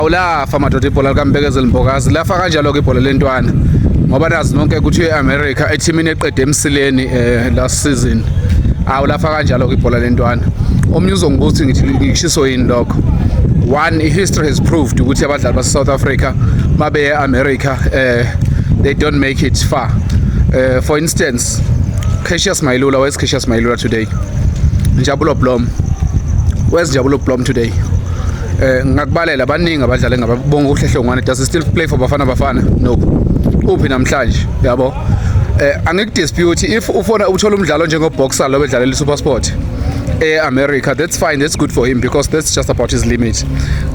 Awulafa madoda ibhola likaMbekezeli Mbokazi lafa kanjalo ke ibhola lentwana ngoba nazi nonke ukuthi eAmerica ethimini eqede emsileni last season awulafa kanjalo ke ibhola lentwana omnye uzongibuza ngithi ngishiso yini lokho. One, history has proved ukuthi abadlali base South Africa mabe eAmerica they don't make it far. For instance, Cassius Mailula, where's Cassius Mailula today? Njabulo Blom, where's Njabulo Blom today? Ngakubalela abaningi abadlali ngababonga uhlehlongwane. Does he still play for Bafana Bafana? No. Uphi namhlanje yabo. Angikudispute if ufona uthola umdlalo njengoboxer lo bedlalela iSuperSport America, that's fine, that's good for him because that's just about his limit.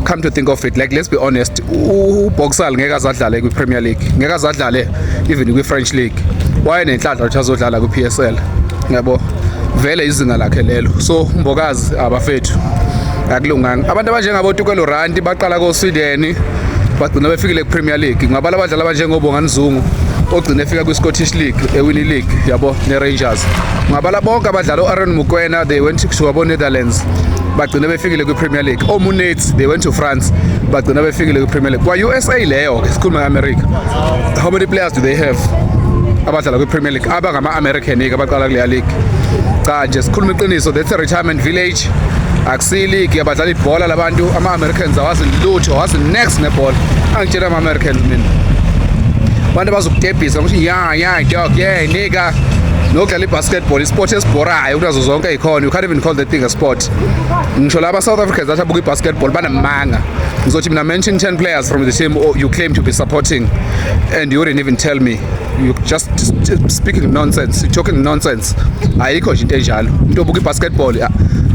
Come to think of it, like let's be honest, uboxer ngeke azadlale kwiPremier League, ngeke azadlale even kwiFrench League. Why nenhlanhla ukuthi azodlala kwiPSL? Yabo. Vele izinga lakhe lelo. So Mbokazi abafethu akulunganga. Abantu abanjengabo Tukelo Ranti baqala ko Sweden bagcina befikile kuPremier League. Ngabala abadlali abanjengobongani Zungu ogcina efika kwiScottish League, eWinnie League, yabo, neRangers. Ngabala bonke abadlali uAaron Mokoena, they went to Netherlands. Bagcina befikile kwiPremier League. Omunates, they went to France. Bagcina befikile kwiPremier League. Kwa USA leyo, sikhuluma ngeAmerica. How many players do they have abadlala kwiPremier League abangama-American abaqala kuleya league? Cha nje sikhuluma iqiniso, that's a retirement village. Akusi league abadlala ibhola labantu ama-Americans awazi lutho, awazi next nebhola. Angitshela ama-Americans mina. Abantu bazokudebhisa ukuthi dog, nigga. Nokudlala ibasketball, isport esibhorayo ukuthi zonke ikhona. You can't even call the thing a sport. Ngisho laba South Africans athi abuka ibasketball banamanga. Ngizothi mina mention 10 players from the team you claim to be supporting and you wouldn't even tell me. You just speaking nonsense, talking nonsense. Ayikho nje into enjalo. Umuntu obuka ibasketball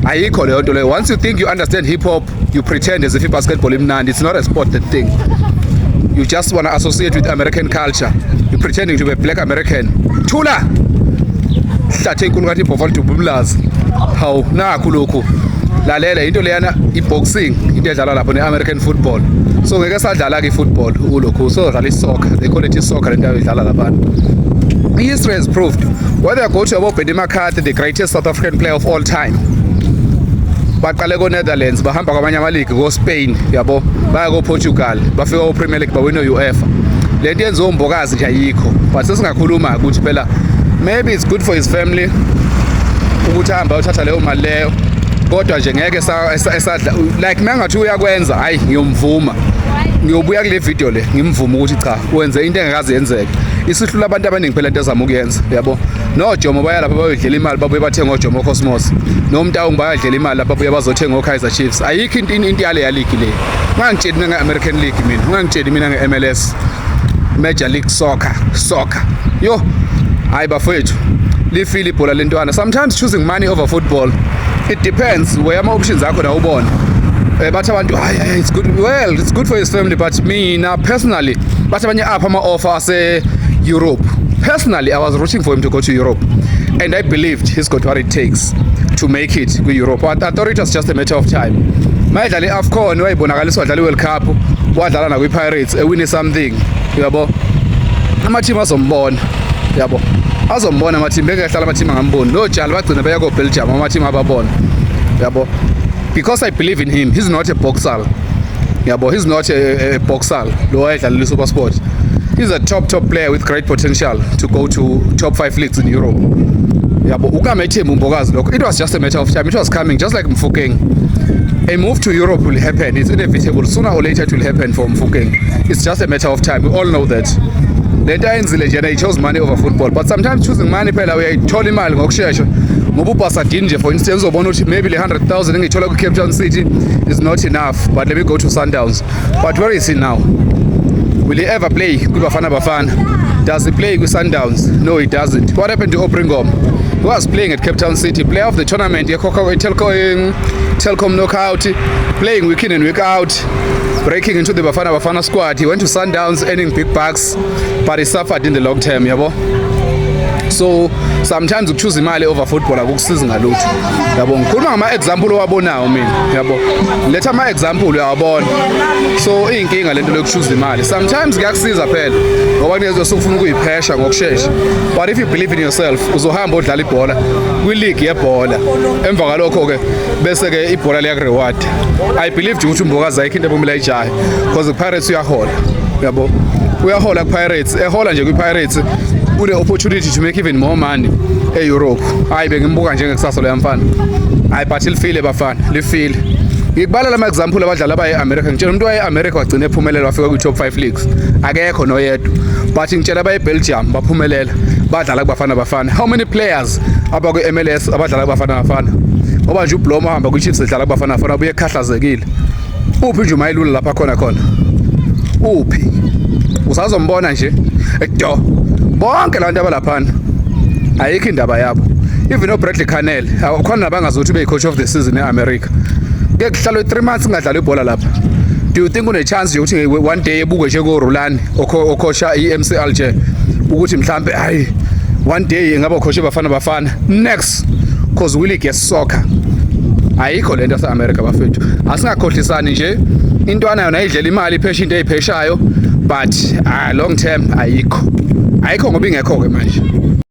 ayikho leyo nto leyo. Once you think you understand hip hop, you pretend as if basketball imnandi. It's not a sport, that thing. You just want to associate with American culture. You're pretending to be a black American. Thula! Hlathe inkulu ngathi ibhovala dubumlazi. Hawu nakho lokhu. Lalela into leyana iboxing into edlalwa lapho neAmerican football. So ngeke sadlala ke football ulokhu. So dlala isoccer. They call it soccer into edlalwa lapha. History has proved whether go to Benny McCarthy, the greatest South African player of all time. Baqale ko Netherlands bahamba kwamanye ama-league ko Spain yabo baya ko Portugal bafika ko Premier League bawina UEFA. Lento yenziwa uMbokazi nje ayikho, but sesingakhuluma ukuthi phela maybe it's good for his family ukuthi ahamba uthatha leyo mali leyo, kodwa nje ngeke esadla like mangathi uyakwenza hayi ngiyomvuma, ngiyobuya kule video le ngimvuma ukuthi cha wenze into engakazi yenzeke. Isihlula abantu abaningi phela into ezama ukuyenza yabo. No Jomo baya lapha bayodlela imali babuye bathenga oJomo Cosmos. Nomntawungu bayadlela imali lapha babuye bazothenga oKaizer Chiefs. Ayikho into yale ya league le. Ungangitsheli mina ngeAmerican League mina. Ungangitsheli mina ngeMLS. Major League Soccer. Yo, hayi bafethu. Lifile ibhola lentwana. Sometimes choosing money over football, it depends where ama options akho na ubona. Bathi abantu it's good, well it's good for his family, but mina personally bathi abanye apha ama-offer ase Europe. Personally, I was rooting for him to go to Europe, and I believed he's got what it takes to make it with Europe. I thought it was just a matter of time. Mayidlala iAFCON wayibonakaliswa wadlala iWorld Cup, wadlala nakwiPirates, ewine something, yabo. Ama-team azombona, yabo. Azombona ama-team, beke hlala ama-team angamboni. No jali bagcina beya ko-Belgium, ama-team ababona, yabo. Because I believe in him. He's not a boxer, yabo. He's not a boxer. Lo wayedlalela iSuperSport. He's a top player with great potential to go to top 5 leagues in Europe. Yabo ukamethembu Mbokazi lokho. It was just a matter of time. It was coming, just like Mfokeng. A move to Europe will happen. It's inevitable. Sooner or later it will happen for Mfokeng. It's just a matter of time. We all know that. Lento ayenzile njena, he chose money over football. But sometimes choosing money phela uyayithola imali ngokusheshsha. Ngoba uBasadini nje for instance uzobona ukuthi maybe le 100,000 engithola kuCape Town City is not enough. But let me go to Sundowns. But where is he now? Will he ever play kwiBafana Bafana? Does he play with Sundowns? No, he doesn't. What happened to Opringom? He was playing at Cape Town City, player of the tournament, Telkom knockout, playing week in and week out, breaking into the Bafana squad. He went to Sundowns, earning big bucks, but he suffered in the long term, yabo. So sometimes ukuchoose imali over football akukusizi ngalutho yabo. Ngikhuluma ngama example owabonayo mina yabo, letha ama example uyawabona. So inkinga lento lokuchoose imali sometimes kuyakusiza phela ngoba nizo sokufuna ukuyiphesha ngokusheshsha, but if you believe in yourself uzohamba udlala ibhola kwi league yebhola, emva kalokho ke bese ke ibhola liya reward. I believe ukuthi uMbokazi ayikho into ebumila ijahe because Pirates uyahola yabo, uyahola ku Pirates, ehola nje ku Pirates une opportunity to make even more money e-Europe. Hayi bengimbuka njengekusasa lo mfana, hayi but lifile bafana, lifile. Ngikubala lama example abadlala baye America, ngitshela umuntu waye America wagcina ephumelela wafika ku top 5 leagues, akekho noyedwa. But ngitshela baye Belgium baphumelela, badlala kubafana. How many players aba ku MLS abadlala kubafana? Ngoba nje uBlom ahamba ku Chiefs edlala kubafana ubuye ekhahlazekile. Uphi nje umayilula lapha khona uphi usazombona nje edo bonke la bantu abalaphana ayikho indaba yabo. Even Bradley Carnell akhona nabangazothi be coach of the season eAmerica, ke kuhlalwe 3 months ngadlala ibhola lapha. Do you think une chance ukuthi one day ebuke nje ko Rolani okhosha iMCL nje ukuthi mhlambe hayi one day ngaba coach bafana next, because we league soccer ayikho lento yaseAmerica bafethu. Asingakhohlisani nje, intwana yona idlela imali iphesha into eyipheshayo, but long term ayikho ngoba ingekho ke manje.